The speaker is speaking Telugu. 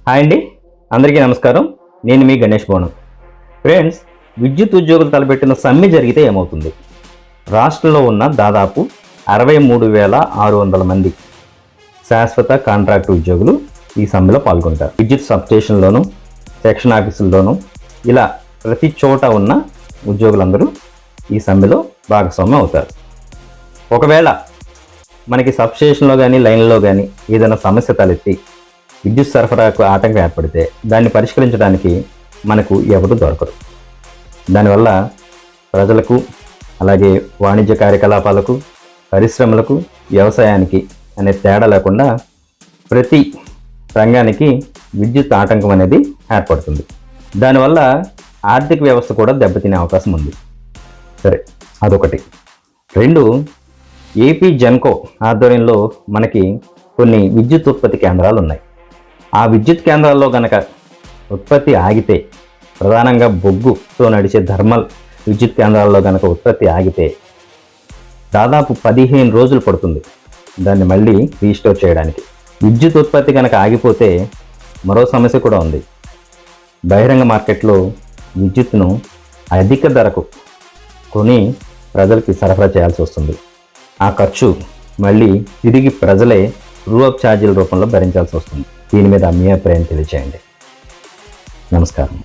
హాయ్ అండి, అందరికీ నమస్కారం. నేను మీ గణేష్ బోనం. ఫ్రెండ్స్, విద్యుత్ ఉద్యోగులు తలపెట్టిన సమ్మె జరిగితే ఏమవుతుంది? రాష్ట్రంలో ఉన్న దాదాపు 63,600 మంది శాశ్వత కాంట్రాక్ట్ ఉద్యోగులు ఈ సమ్మెలో పాల్గొంటారు. విద్యుత్ సబ్స్టేషన్లోను, సెక్షన్ ఆఫీసుల్లోనూ ఇలా ప్రతి చోట ఉన్న ఉద్యోగులందరూ ఈ సమ్మెలో భాగస్వామ్యం అవుతారు. ఒకవేళ మనకి సబ్స్టేషన్లో కానీ లైన్లో కానీ ఏదైనా సమస్య తలెత్తి విద్యుత్ సరఫరాకు ఆటంకం ఏర్పడితే దాన్ని పరిష్కరించడానికి మనకు ఎవరు దొరకరు. దానివల్ల ప్రజలకు, అలాగే వాణిజ్య కార్యకలాపాలకు, పరిశ్రమలకు, వ్యవసాయానికి అనే తేడా లేకుండా ప్రతి రంగానికి విద్యుత్ ఆటంకం అనేది ఏర్పడుతుంది. దానివల్ల ఆర్థిక వ్యవస్థ కూడా దెబ్బతినే అవకాశం ఉంది. సరే, అదొకటి. రెండు, ఏపీ జెన్కో ఆధ్వర్యంలో మనకి కొన్ని విద్యుత్ ఉత్పత్తి కేంద్రాలు ఉన్నాయి. ఆ విద్యుత్ కేంద్రాల్లో కనుక ఉత్పత్తి ఆగితే, ప్రధానంగా బొగ్గుతో నడిచే థర్మల్ విద్యుత్ కేంద్రాల్లో కనుక ఉత్పత్తి ఆగితే దాదాపు 15 రోజులు పడుతుంది దాన్ని మళ్ళీ రీస్టోర్ చేయడానికి. విద్యుత్ ఉత్పత్తి కనుక ఆగిపోతే మరో సమస్య కూడా ఉంది. బహిరంగ మార్కెట్లో విద్యుత్తును అధిక ధరకు కొని ప్రజలకి సరఫరా చేయాల్సి వస్తుంది. ఆ ఖర్చు మళ్ళీ తిరిగి ప్రజలే రూఅప్ ఛార్జీల రూపంలో భరించాల్సి వస్తుంది. దీని మీద మీ అభిప్రాయం తెలియజేయండి. నమస్కారం.